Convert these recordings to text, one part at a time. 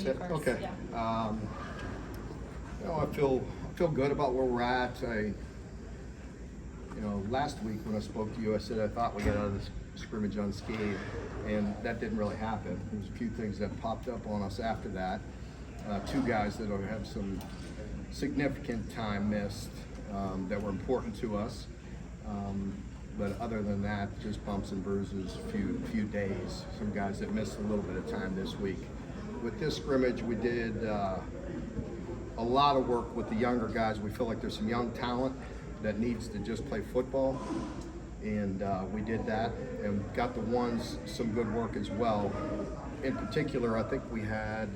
That's you it? first. Okay. Yeah. I feel good about where we're at. Last week when I spoke to you, I said I thought we got out of this scrimmage unscathed, and that didn't really happen. There was a few things that popped up on us after that. Two guys that have some significant time missed that were important to us. But other than that, just bumps and bruises, a few days. Some guys that missed a little bit of time this week. With this scrimmage, we did a lot of work with the younger guys. We feel like there's some young talent that needs to just play football, and we did that, and got the ones some good work as well. In particular, I think we had,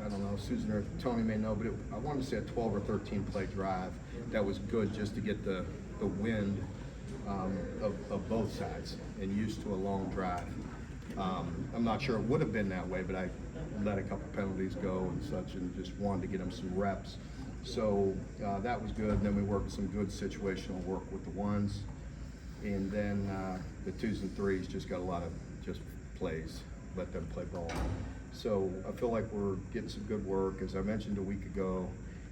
I don't know, Susan or Tony may know, but I wanted to say a 12 or 13 play drive that was good just to get the wind of both sides and used to a long drive. I'm not sure it would have been that way, but I let a couple penalties go and such, and just wanted to get them some reps. So that was good. And then we worked some good situational work with the ones, and then the twos and threes just got a lot of just plays, let them play ball. So I feel like we're getting some good work. As I mentioned a week ago,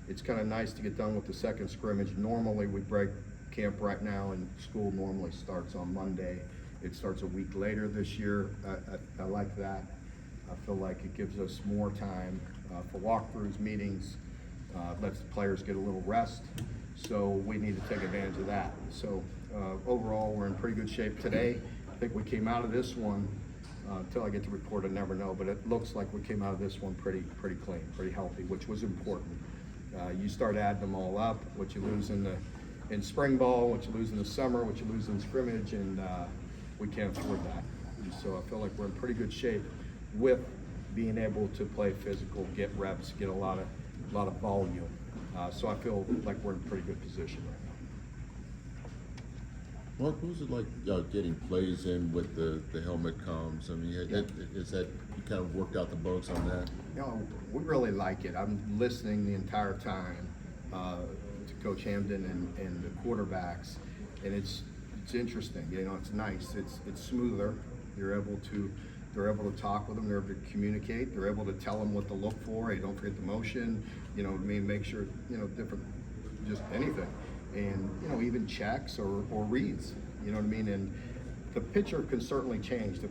it's kind of nice to get done with the second scrimmage. Normally we break camp right now, and school normally starts on Monday. It starts a week later this year. I like that. I feel like it gives us more time for walkthroughs, meetings, lets the players get a little rest. So we need to take advantage of that. So overall, we're in pretty good shape today. I think we came out of this one, until I get to report, I never know, but it looks like we came out of this one pretty clean, pretty healthy, which was important. You start adding them all up, what you lose in spring ball, what you lose in the summer, what you lose in scrimmage, and we can't afford that. And so I feel like we're in pretty good shape with being able to play physical, get reps, get a lot of volume. So I feel like we're in a pretty good position right now. Mark, what was it like getting plays in with the helmet comms? I mean, is that you kind of worked out the bugs on that? We really like it. I'm listening the entire time to Coach Hamden and the quarterbacks, and it's interesting. It's nice. It's smoother. They're able to talk with them. They're able to communicate. They're able to tell them what to look for. Hey, don't forget the motion. Make sure different, just anything, and even checks or reads. You know what I mean? And the pitcher can certainly change. The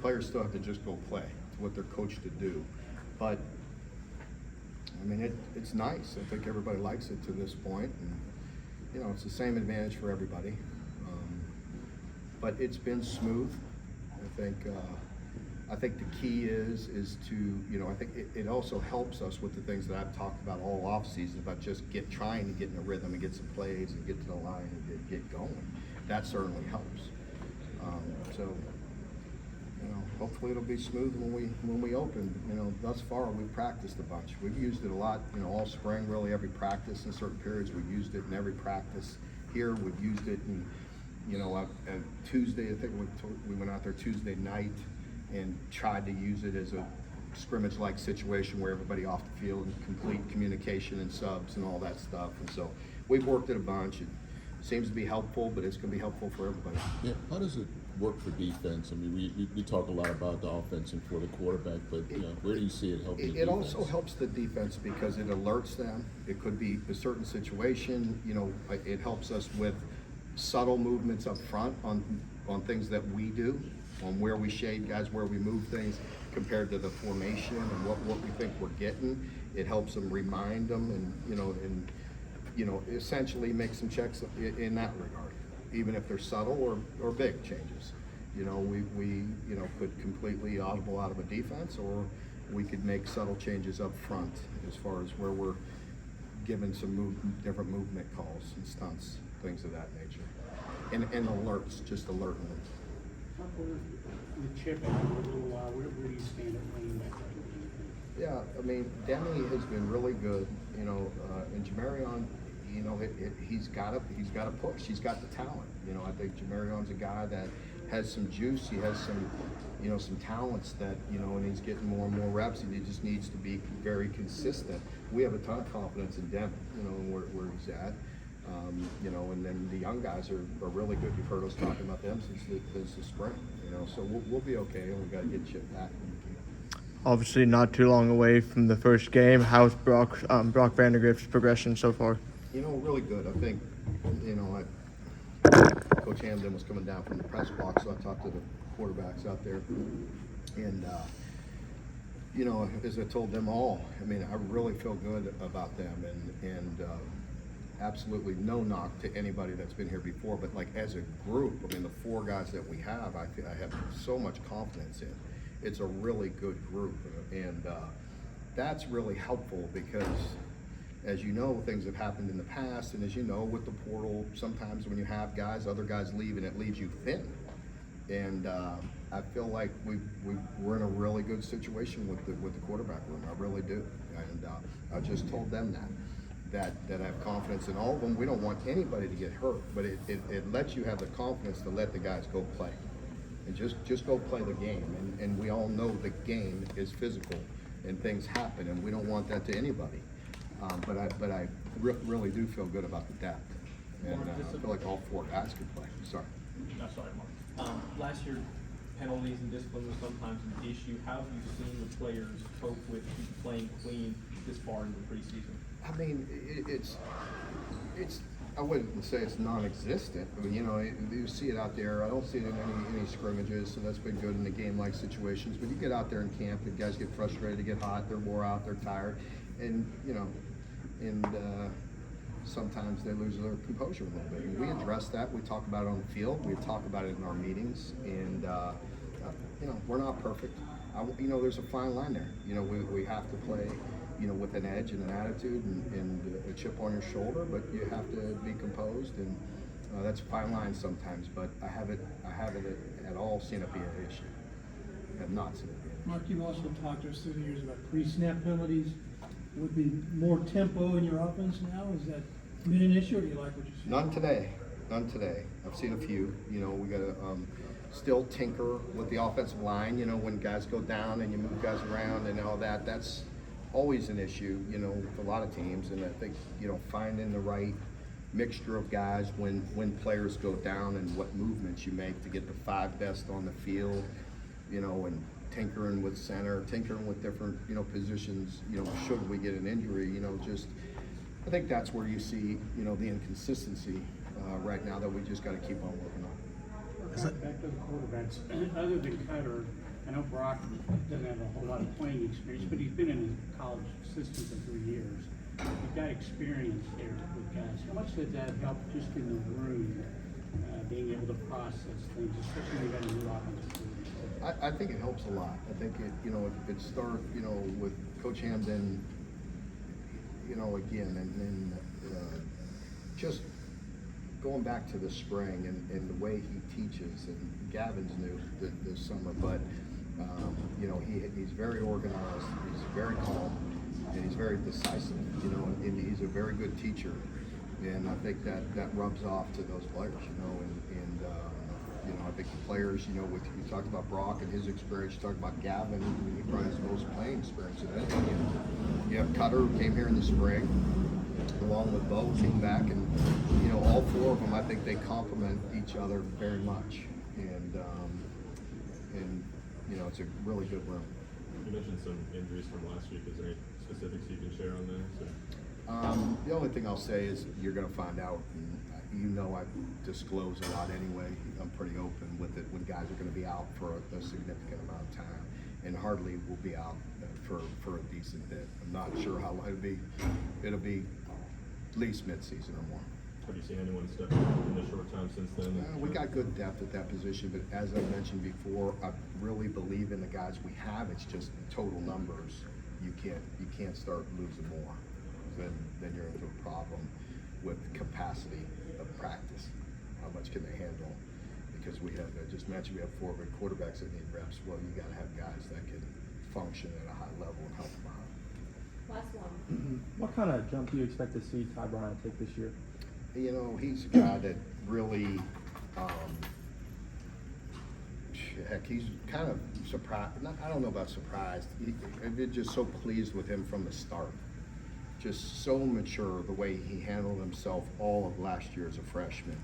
players still have to just go play. It's what they're coached to do. But I mean, it's nice. I think everybody likes it to this point, and it's the same advantage for everybody. But it's been smooth. I think the key is to, I think it also helps us with the things that I've talked about all off season about just trying to get in a rhythm and get some plays and get to the line and get going. That certainly helps. Hopefully it'll be smooth when we open. Thus far we've practiced a bunch. We've used it a lot, all spring, really every practice. In certain periods we've used it in every practice. Here we've used it in, Tuesday, I think we went out there Tuesday night and tried to use it as a scrimmage-like situation where everybody off the field and complete communication and subs and all that stuff. And so we've worked it a bunch. It seems to be helpful, but it's going to be helpful for everybody. Yeah, how does it work for defense? I mean, we talk a lot about the offense and for the quarterback, but where do you see it helping? It also helps the defense because it alerts them. It could be a certain situation. It helps us with subtle movements up front on things that we do, on where we shade guys, where we move things compared to the formation and what we think we're getting. It helps them remind them and essentially make some checks in that regard, even if they're subtle or big changes. We could completely audible out of a defense, or we could make subtle changes up front as far as where we're given some different movement calls and stunts, things of that nature, and alerts, just alerting them. The chip in a little while, where do you stand at running back? Yeah, I mean, Demi has been really good, and Jamarion, he's got a push. He's got the talent. I think Jamarion's a guy that has some juice. He has some talents that, and he's getting more and more reps, and he just needs to be very consistent. We have a ton of confidence in Demi, where he's at. And then the young guys are really good. You've heard us talking about them since the spring, so we'll be okay, and we got to get Chip back. obviously not too long away from the first game. How's Brock Vandergrift's progression so far? You know, really good. I think, you know, Coach Hamden was coming down from the press box, so I talked to the quarterbacks out there. And, you know, as I told them all, I mean, I really feel good about them. And absolutely no knock to anybody that's been here before. But, like, as a group, I mean, the 4 guys that we have, I have so much confidence in. It's a really good group. And that's really helpful because, as you know, things have happened in the past, and as you know, with the portal, sometimes when you have guys, other guys leave, and it leaves you thin. And I feel like we're in a really good situation with the quarterback room. I really do. And I just told them that I have confidence in all of them. We don't want anybody to get hurt, but it lets you have the confidence to let the guys go play. And just go play the game. And we all know the game is physical, and things happen, and we don't want that to anybody. But I really do feel good about the depth, and I feel like all 4 guys could play. Sorry. No, sorry, Mark. Last year, penalties and discipline was sometimes an issue. How have you seen the players cope with playing clean this far into the preseason? I mean, it's. I wouldn't say it's non-existent. I mean, you know, you see it out there. I don't see it in any scrimmages, so that's been good in the game-like situations. But you get out there in camp, and guys get frustrated, they get hot, they're wore out, they're tired, and you know, and sometimes they lose their composure a little bit. And we address that. We talk about it on the field. We talk about it in our meetings, and you know, we're not perfect. You know, there's a fine line there. You know, we have to play, you know, with an edge and an attitude and a chip on your shoulder, but you have to be composed, and that's a fine line sometimes. But I haven't at all seen it be an issue. I have not seen it be an issue. Mark, you've also talked to us through the years about pre-snap penalties. Would be more tempo in your offense now? Is that been an issue, or do you like what you see? None today. None today. I've seen a few. You know, we got to still tinker with the offensive line. You know, when guys go down and you move guys around and all that, that's always an issue, you know, with a lot of teams. And I think, you know, finding the right mixture of guys when players go down and what movements you make to get the 5 best on the field, you know, and tinkering with center, tinkering with different, you know, positions, you know, should we get an injury, you know, just, I think that's where you see, you know, the inconsistency right now that we just got to keep on working on. Back to the quarterbacks, other than Cutter, I know Brock doesn't have a whole lot of playing experience, but he's been in the college system for 3 years. You've got experience there with guys. How much does that help just in the room, being able to process things, especially when you got a new offensive coordinator? I think it helps a lot. I think you know, it started, you know, with Coach Hamden, you know, again, and just going back to the spring and the way he teaches, and Gavin's new this summer, but you know, he's very organized, he's very calm, and he's very decisive, you know, and he's a very good teacher, and I think that rubs off to those players, you know, and you know, I think the players, you know, you talked about Brock and his experience, you talked about Gavin, he probably has the most playing experience in anything. You have Cutter, who came here in the spring, along with Bo, came back, and you know, all 4 of them, I think they complement each other very much, and you know, it's a really good room. You mentioned some injuries from last week. Is there any specifics you can share on that? The only thing I'll say is you're going to find out, and you know, I disclose a lot anyway. I'm pretty open with it when guys are going to be out for a significant amount of time, and hardly will be out for a decent bit. I'm not sure how long it'll be. It'll be at least mid-season or more. Have you seen anyone step up in the short time since then? We got good depth at that position, but as I mentioned before, I really believe in the guys we have. It's just total numbers. You can't start losing more. Then you're into a problem with capacity of practice. How much can they handle? Because we have, I just mentioned, we have 4 good quarterbacks that need reps. Well, you got to have guys that can function at a high level and help them out. Last one. What kind of jump do you expect to see Ty Bryant take this year? You know, he's a guy that really, heck, he's kind of surprised. I don't know about surprised. I've been just so pleased with him from the start. Just so mature the way he handled himself all of last year as a freshman,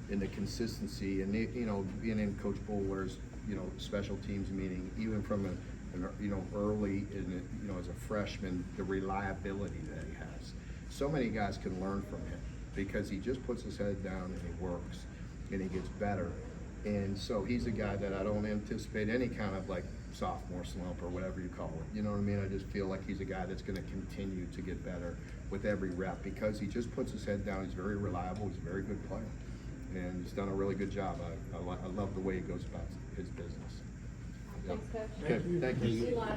and the consistency, and you know, being in Coach Boulware's, you know, special teams meeting, even from and, you know, early in it, you know, as a freshman, the reliability that he has. So many guys can learn from him because he just puts his head down and he works and he gets better. And so he's a guy that I don't anticipate any kind of like sophomore slump or whatever you call it. You know what I mean? I just feel like he's a guy that's going to continue to get better with every rep because he just puts his head down. He's very reliable. He's a very good player. And he's done a really good job. I love the way he goes about his business. Thanks, Coach. Okay, thank you. See you live.